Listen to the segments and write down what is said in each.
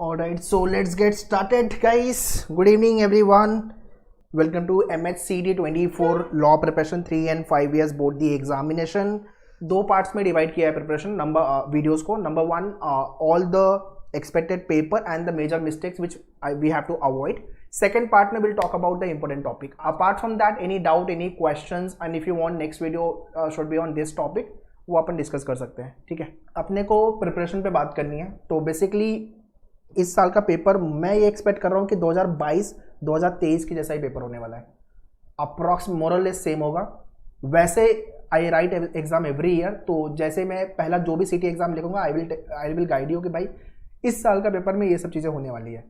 Alright, so let's get started, guys. Good evening, everyone. Welcome to MHCD 24 Law Preparation 3 and 5 years board the examination. दो parts में divide किया है preparation number videos को. Number one, all the expected paper and the major mistakes which we have to avoid. Second part में will talk about the important topic. Apart from that, any doubt, any questions and if you want next video should be on this topic, वो अपन discuss कर सकते हैं. ठीक है, अपने को प्रिपरेशन पे बात करनी है. तो बेसिकली इस साल का पेपर मैं ये एक्सपेक्ट कर रहा हूँ कि 2022-2023 की जैसा ही पेपर होने वाला है. अप्रॉक्स मोरलेस सेम होगा. वैसे आई राइट एग्जाम एवरी ईयर, तो जैसे मैं पहला जो भी सिटी एग्जाम लिखूंगा आई विल गाइड यू कि भाई इस साल का पेपर में ये सब चीज़ें होने वाली है.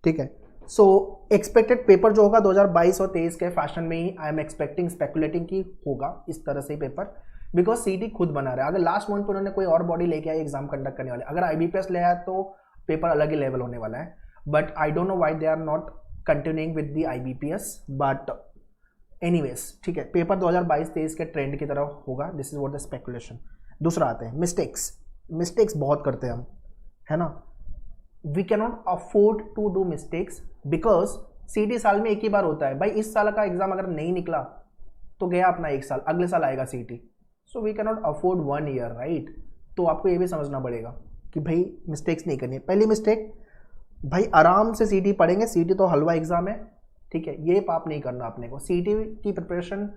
ठीक है, सो एक्सपेक्टेड पेपर जो होगा 2022 और 2023 के फैशन में ही आई एम एक्सपेक्टिंग स्पेकुलेटिंग की होगा इस तरह से ही पेपर, बिकॉज सीटी खुद बना रहा है. अगर लास्ट मंथ पर उन्होंने कोई और बॉडी लेके आए एग्जाम कंडक्ट करने वाले, अगर IBPS ले आया तो पेपर अलग ही लेवल होने वाला है. But I don't know why they are not continuing with the IBPS. But anyways, ठीक है, पेपर 2022-23 के ट्रेंड की तरह होगा. This is what the speculation. दूसरा आते हैं मिस्टेक्स बहुत करते हैं हम, है ना. We can not afford to do mistakes because CT साल में एक ही बार होता है. भाई इस साल का एग्जाम अगर नहीं निकला तो गया अपना एक साल, अगले साल आएगा CT. So we can not afford 1 year, right. तो आपको ये भी समझना पड़ेगा कि भाई मिस्टेक्स नहीं करनी है. पहली मिस्टेक, भाई आराम से सीटी पढ़ेंगे. सीटी तो हलवा एग्जाम है, ठीक है, ये पाप नहीं करना अपने को. सीटी की प्रिपरेशन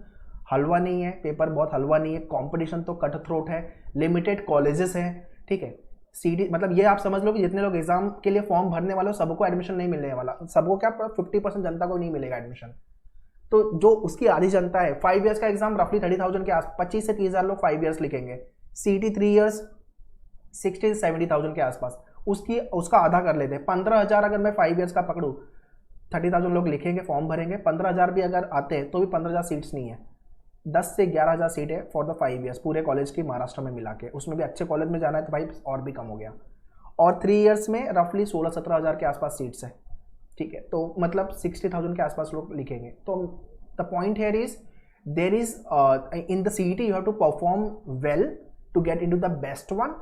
हलवा नहीं है, पेपर बहुत हलवा नहीं है. कंपटीशन तो कट थ्रोट है, लिमिटेड कॉलेजेस हैं. ठीक है, सीटी मतलब ये आप समझ लो कि जितने लोग एग्जाम के लिए फॉर्म भरने वाले हो सबको एडमिशन नहीं मिलने वाला. सबको क्या 50% जनता को नहीं मिलेगा एडमिशन. तो जो उसकी आधी जनता है, 5 ईयर्स का एग्जाम रफली 30,000 के आस 25 से 30,000 लोग 5 ईयर्स लिखेंगे. सीटी 3 ईयर्स 60 से 70,000 के आसपास. उसका आधा कर लेते हैं. 15,000 अगर मैं 5 ईयर्स का पकड़ूँ, 30,000 लोग लिखेंगे, फॉर्म भरेंगे. 15,000 भी अगर आते हैं तो भी 15,000 सीट्स नहीं है. 10 से 11,000 सीट है फॉर द 5 ईयर्स पूरे कॉलेज की महाराष्ट्र में मिला के. उसमें भी अच्छे कॉलेज में जाना है तो भाई और भी कम हो गया. और 3 ईयर्स में रफली 16-17,000 के आसपास सीट्स है. ठीक है, तो मतलब 60,000 के आसपास लोग लिखेंगे. तो the point here is there is in the CET you have to perform well to get into the best one.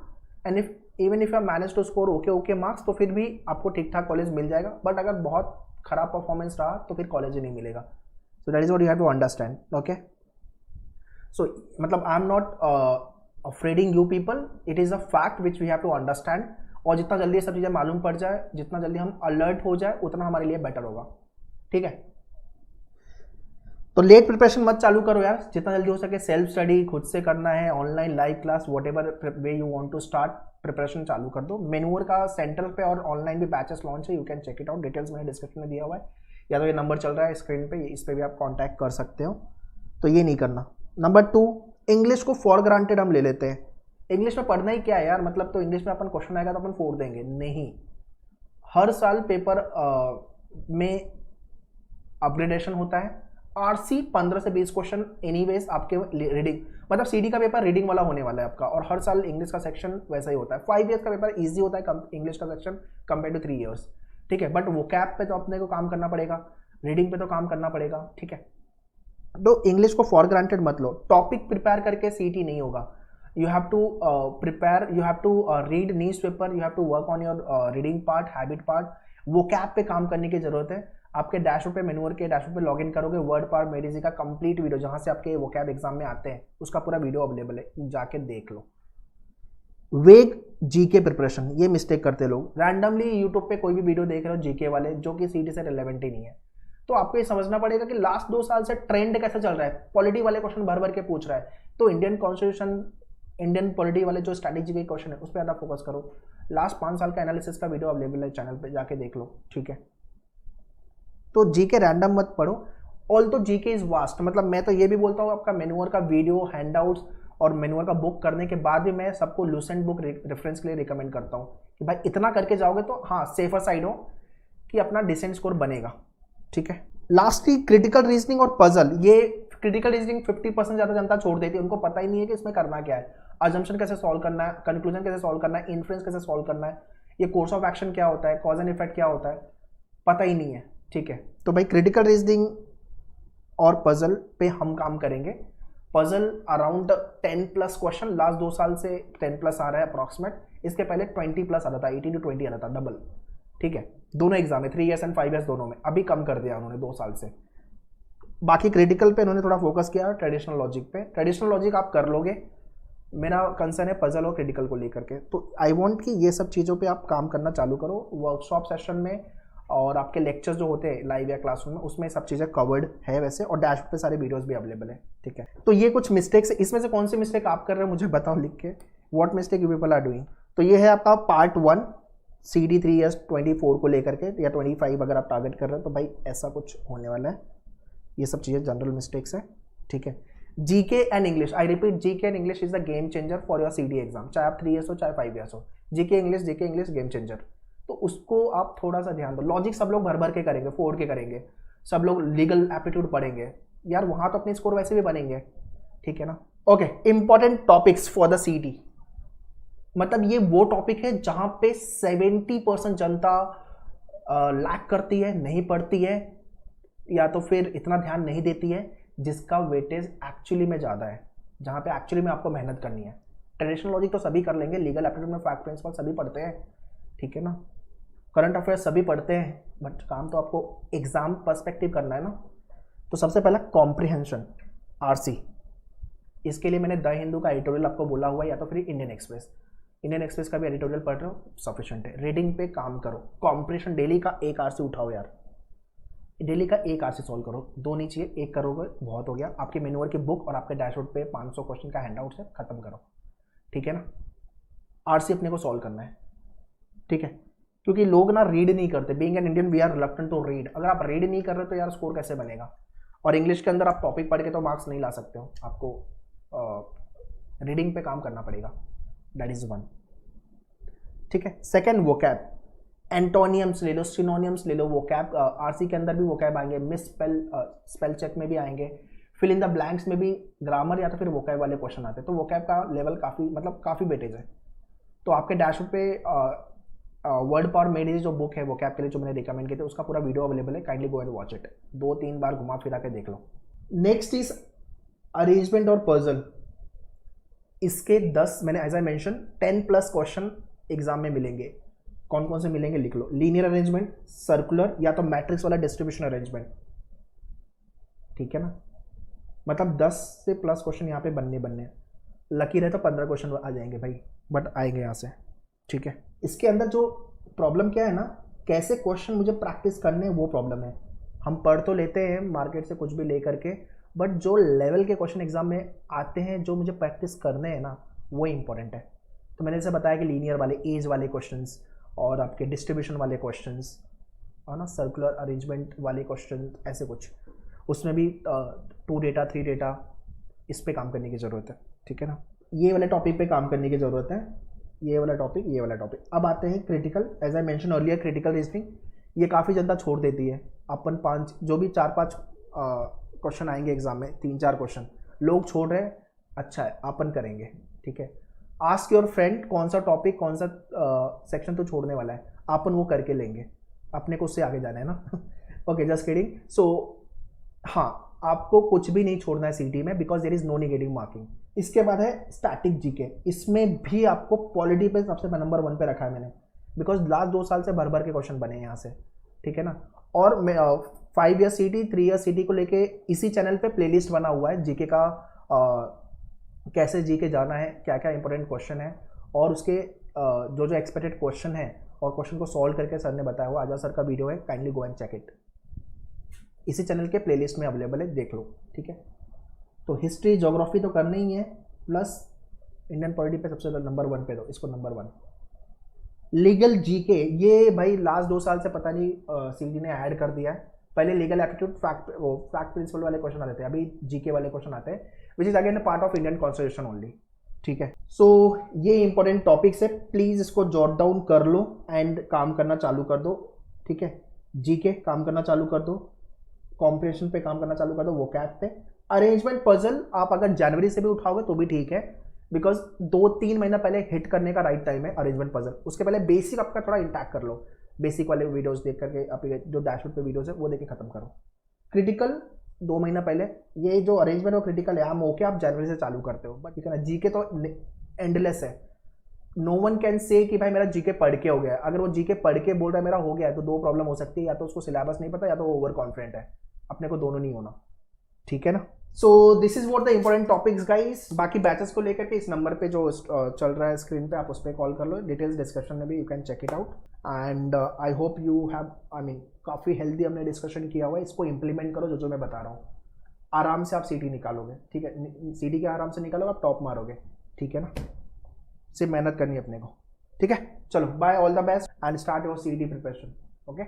And even if you manage to score okay marks, तो फिर भी आपको ठीक ठाक कॉलेज मिल जाएगा. बट अगर बहुत खराब परफॉर्मेंस रहा तो फिर कॉलेज ही नहीं मिलेगा. So that is what you have to understand. Okay, so मतलब I am not afraiding you people, it is a fact which we have to understand. और जितना जल्दी ये सब चीज़ें मालूम पड़ जाए, जितना जल्दी हम अलर्ट हो जाए, उतना हमारे लिए बेटर होगा. ठीक है, तो लेट प्रिपरेशन मत चालू करो यार. जितना जल्दी हो सके सेल्फ स्टडी खुद से करना है, online live class, whatever way you want to start, preparation चालू कर दो. मेनूअर का सेंटर पे और ऑनलाइन भी बैचेस लॉन्च है, you can check it out. Details मैंने डिस्क्रिप्शन में दिया हुआ है, या तो ये नंबर चल रहा है स्क्रीन पे, इस पर भी आप कॉन्टैक्ट कर सकते हो. तो ये नहीं करना. नंबर 2, इंग्लिश को फॉर ग्रांटेड हम ले लेते हैं. इंग्लिश में पढ़ना ही क्या है यार, मतलब तो इंग्लिश में अपन क्वेश्चन आएगा तो अपन फोड़ देंगे. नहीं, हर साल पेपर में अपग्रेडेशन होता है. RC 15 से 20 क्वेश्चन एनीवेज आपके रीडिंग, मतलब CD का पेपर रीडिंग वाला होने वाला है आपका. और हर साल इंग्लिश का सेक्शन वैसा ही होता है. 5 ईयर्स का पेपर इजी होता है इंग्लिश का सेक्शन कंपेयर टू 3 ईयर्स. ठीक है, बट वो कैप पे तो अपने को काम करना पड़ेगा, रीडिंग पे तो काम करना पड़ेगा. ठीक है, तो इंग्लिश को फॉर ग्रांटेड मत लो. टॉपिक प्रिपेयर करके CT नहीं होगा. You have to prepare, you have to read newspaper, you have to work on your reading part, habit part. वो कैप पे काम करने की जरूरत है. आपके डैशबोर्ड पे, मेनूअर के डैशबोर्ड पे लॉगिन करोगे, वर्ड पार्ट मेडिजी का कंप्लीट वीडियो जहां से आपके वो कैप एग्जाम में आते हैं, उसका पूरा वीडियो अवेलेबल है, जाके देख लो. वेग GK प्रिपरेशन, ये मिस्टेक करते लोग. रैंडमली यूट्यूब पे कोई भी वीडियो देख रहे हो GK वाले, जो कि CT से रिलेवेंट ही नहीं है. तो आपको ये समझना पड़ेगा कि लास्ट 2 साल से ट्रेंड कैसे चल रहा है. पॉलिटी वाले क्वेश्चन भर भर के पूछ रहा है, तो इंडियन कॉन्स्टिट्यूशन, इंडियन पॉलिटी वाले जो स्ट्रैटेजी के क्वेश्चन है उस पर ज़्यादा फोकस करो. लास्ट 5 साल का एनालिसिस का वीडियो अवेलेबल है चैनल पे, जाके देख लो. ठीक है, तो GK रैंडम मत पढ़ो. ऑल तो GK इज वास्ट. मतलब मैं तो ये भी बोलता हूँ, आपका मेनूअर का वीडियो, हैंडआउट्स और मेनूअर का बुक करने के बाद भी मैं सबको लूसेंट बुक रेफरेंस के लिए रिकमेंड करता हूँ कि भाई इतना करके जाओगे तो हाँ सेफर साइड हो कि अपना डिसेंट स्कोर बनेगा. ठीक है, लास्टली क्रिटिकल रीजनिंग और पजल. ये क्रिटिकल रीजनिंग 50% ज़्यादा जनता छोड़ देती है. उनको पता ही नहीं है कि इसमें करना क्या है. अजम्पशन कैसे सॉल्व करना है, कंक्लूजन कैसे सॉल्व करना है, इन्फ्रेंस कैसे सॉल्व करना है, ये कोर्स ऑफ एक्शन क्या होता है, कॉज एंड इफेक्ट क्या होता है, पता ही नहीं है. ठीक है, तो भाई क्रिटिकल रीजनिंग और पजल पे हम काम करेंगे. पजल अराउंड 10+ क्वेश्चन, लास्ट 2 साल से 10+ आ रहा है अप्रॉक्सीमेट. इसके पहले 20+ आता था, 18 to 20 आता था, डबल. ठीक है, दोनों एग्जाम है 3 ईयर्स एंड 5 ईयर्स दोनों में, अभी कम कर दिया उन्होंने 2 साल से। बाकी क्रिटिकल पे इन्होंने थोड़ा फोकस किया, ट्रेडिशनल लॉजिक पे। ट्रेडिशनल लॉजिक आप कर लोगे, मेरा कंसर्न है पजल और क्रिटिकल को लेकर के। तो आई वांट कि ये सब चीज़ों पे आप काम करना चालू करो वर्कशॉप सेशन में, और आपके लेक्चर्स जो होते हैं लाइव या क्लासरूम में उसमें सब चीज़ें कवर्ड है वैसे, और डैशबोर्ड पे सारे वीडियोस भी अवेलेबल है, ठीक है। तो ये कुछ मिस्टेक्स, इसमें से कौन सी मिस्टेक आप कर रहे हो मुझे बताओ लिख के, what mistake you people are doing. तो ये है आपका पार्ट 1 CD 3 ईयर्स 24 को लेकर के, या 25 अगर आप टारगेट कर रहे हो तो भाई ऐसा कुछ होने वाला है। ये सब चीज़ें जनरल मिस्टेक्स है, ठीक है। GK and English, I repeat, GK and English is the game changer for your CD exam, चाहे आप 3 ईयर्स हो चाहे 5 ईयर्स हो। जीके इंग्लिश गेम चेंजर, तो उसको आप थोड़ा सा ध्यान दो। लॉजिक सब लोग भर भर के करेंगे, फोड़ के करेंगे, सब लोग लीगल एप्टीट्यूड पढ़ेंगे यार, वहां तो अपने स्कोर वैसे भी बनेंगे, ठीक है ना। Okay, important topics for the CD, मतलब ये वो टॉपिक है जहां पे 70% जनता लैक करती है, नहीं पढ़ती है, या तो फिर इतना ध्यान नहीं देती है, जिसका वेटेज एक्चुअली में ज़्यादा है, जहाँ पे एक्चुअली में आपको मेहनत करनी है। ट्रेडिशनल लॉजिक तो सभी कर लेंगे, लीगल एप्टीट्यूड में फैक्ट प्रिंसिपल सभी पढ़ते हैं, ठीक है ना, करंट अफेयर्स सभी पढ़ते हैं, बट काम तो आपको एग्जाम पर्सपेक्टिव करना है ना। तो सबसे पहला कॉम्प्रिहेंशन, RC, इसके लिए मैंने द हिंदू का एडिटोरियल आपको बोला हुआ है, या तो फिर इंडियन एक्सप्रेस का भी एडिटोरियल पढ़ रहे हो, सफिशिएंट है। रीडिंग पे काम करो, कॉम्प्रिहेंशन डेली का 1 RC उठाओ यार, डेली का 1 RC सॉल्व करो, 2 नहीं चाहिए, 1 करोगे बहुत हो गया। आपके मेन्यूअर की बुक और आपके डैशबोर्ड पे 500 क्वेश्चन का हैंडआउट से खत्म करो, ठीक है ना। RC अपने को सॉल्व करना है, ठीक है, क्योंकि लोग ना रीड नहीं करते। Being an Indian we are reluctant to read. अगर आप रीड नहीं कर रहे तो यार स्कोर कैसे बनेगा। और इंग्लिश के अंदर आप टॉपिक पढ़ के तो मार्क्स नहीं ला सकते हो, आपको रीडिंग पे काम करना पड़ेगा, दैट इज 1, ठीक है। सेकेंड, वोकैब, एंटोनियम्स ले लो, सिनोनियम्स ले लो। वोकैब RC के अंदर भी वोकैब आएंगे, मिस स्पेल चेक में भी आएंगे, फिल इन द ब्लैंक्स में भी ग्रामर या तो फिर वोकैब वाले क्वेश्चन आते हैं। तो वोकैब का लेवल काफ़ी वेटेज है। तो आपके डैशबोर्ड पे वर्ड पावर मेड जो बुक है वोकैब के लिए जो मैंने रिकमेंड किया था, उसका पूरा वीडियो अवेलेबल है, kindly go and watch it, 2-3 बार घुमा फिरा के देख लो। नेक्स्ट इज अरेंजमेंट और पजल। इसके 10 मैंने as I mention 10+ question exam में मिलेंगे। कौन कौन से मिलेंगे लिख लो, लीनियर अरेंजमेंट, सर्कुलर, या तो मैट्रिक्स वाला डिस्ट्रीब्यूशन अरेंजमेंट, ठीक है ना। मतलब 10 से प्लस क्वेश्चन यहाँ पे बनने लकी रहे तो 15 क्वेश्चन आ जाएंगे भाई, बट आएंगे यहाँ से, ठीक है। इसके अंदर जो प्रॉब्लम क्या है ना, कैसे क्वेश्चन मुझे प्रैक्टिस करने हैं वो प्रॉब्लम है। हम पढ़ तो लेते हैं मार्केट से कुछ भी ले करके, बट जो लेवल के क्वेश्चन एग्जाम में आते हैं जो मुझे प्रैक्टिस करने हैं ना, वो इंपॉर्टेंट है। तो मैंने जैसे बताया कि लीनियर वाले, एज वाले क्वेश्चंस, और आपके डिस्ट्रीब्यूशन वाले क्वेश्चंस, है ना, सर्कुलर अरेंजमेंट वाले क्वेश्चन, ऐसे कुछ, उसमें भी 2 डेटा 3 डेटा, इस पे काम करने की ज़रूरत है, ठीक है ना। ये वाले टॉपिक पे काम करने की ज़रूरत है, ये वाला टॉपिक। अब आते हैं critical. As I mention earlier, critical reasoning, ये काफ़ी जनता छोड़ देती है। अपन 5 जो भी 4-5 क्वेश्चन आएंगे एग्जाम में, 3-4 क्वेश्चन लोग छोड़ रहे हैं, अच्छा है, अपन करेंगे, ठीक है। आस्क योर फ्रेंड कौन सा टॉपिक, कौन सा सेक्शन तो छोड़ने वाला है, अपन वो करके लेंगे, अपने को उससे आगे जाना है ना। Okay, just kidding. सो हाँ, आपको कुछ भी नहीं छोड़ना है सीटी में, because there is no negative marking. इसके बाद है स्टैटिक जीके, इसमें भी आपको पॉलिटी पे सबसे नंबर 1 पे रखा है मैंने, बिकॉज लास्ट 2 साल से भर भर के क्वेश्चन बने हैं यहाँ से, ठीक है ना। और 5 ईयर सीटी 3 ईयर सीटी को लेके इसी चैनल पे प्लेलिस्ट बना हुआ है जीके का, कैसे जीके जाना है, क्या क्या इंपॉर्टेंट क्वेश्चन है, और उसके जो एक्सपेक्टेड क्वेश्चन है और क्वेश्चन को सॉल्व करके सर ने बताया हुआ, आजाद सर का वीडियो है, kindly go and check it, इसी चैनल के प्लेलिस्ट में अवेलेबल है, देख लो, ठीक है। तो हिस्ट्री ज्योग्राफी तो करना ही है, प्लस इंडियन पॉलिटी पे सबसे नंबर 1 पे दो इसको, नंबर 1। लीगल जीके, ये भाई लास्ट 2 साल से पता नहीं सीडी ने ऐड कर दिया है। पहले लीगल एप्टीट्यूड फैक्ट प्रिंसिपल वाले क्वेश्चन आते थे, अभी जीके वाले क्वेश्चन आते हैं, which is again part of Indian constitution only, ठीक है। सो ये इंपॉर्टेंट टॉपिक्स है, प्लीज इसको जॉट डाउन कर लो एंड काम करना चालू कर दो, ठीक है। जीके काम करना चालू कर दो, कॉम्प्रिहेंशन पे काम करना चालू कर दो, वोकैब पे। अरेंजमेंट पजल आप अगर जनवरी से भी उठाओगे तो भी ठीक है, बिकॉज 2-3 महीना पहले हिट करने का राइट टाइम है अरेंजमेंट पजल। उसके पहले बेसिक आपका थोड़ा इंटैक्ट कर लो, बेसिक वाले वीडियोस देख करके, आप जो डैशबोर्ड पे वीडियोस है वो देख के खत्म करो। क्रिटिकल 2 महीना पहले, ये जो अरेंजमेंट और क्रिटिकल है, हम ओके आप जनवरी से चालू करते हो, बट ठीक है ना। जीके तो एंडलेस है, नो वन कैन से कि भाई मेरा जीके पढ़ के हो गया है। अगर वो जीके पढ़ के बोल रहा है मेरा हो गया है तो दो प्रॉब्लम हो सकती है, या तो उसको सिलेबस नहीं पता या तो वो ओवर कॉन्फिडेंट है। अपने को दोनों नहीं होना, ठीक है ना। So this is what the important topics guys. बाकी बैचेस को लेकर के इस नंबर पे जो चल रहा है स्क्रीन पे, आप उस पर कॉल कर लो, डिटेल्स डिस्कशन में भी you can check it out. And I hope you have, I mean काफ़ी हेल्दी हमने डिस्कशन किया हुआ है। इसको इंप्लीमेंट करो जो मैं बता रहा हूँ, आराम से आप सीटी निकालोगे, ठीक है। सीटी के आराम से निकालोगे, आप टॉप मारोगे, ठीक है ना। सिर्फ मेहनत करनी है अपने को, ठीक है। चलो bye, all the best and start your CT preparation, okay.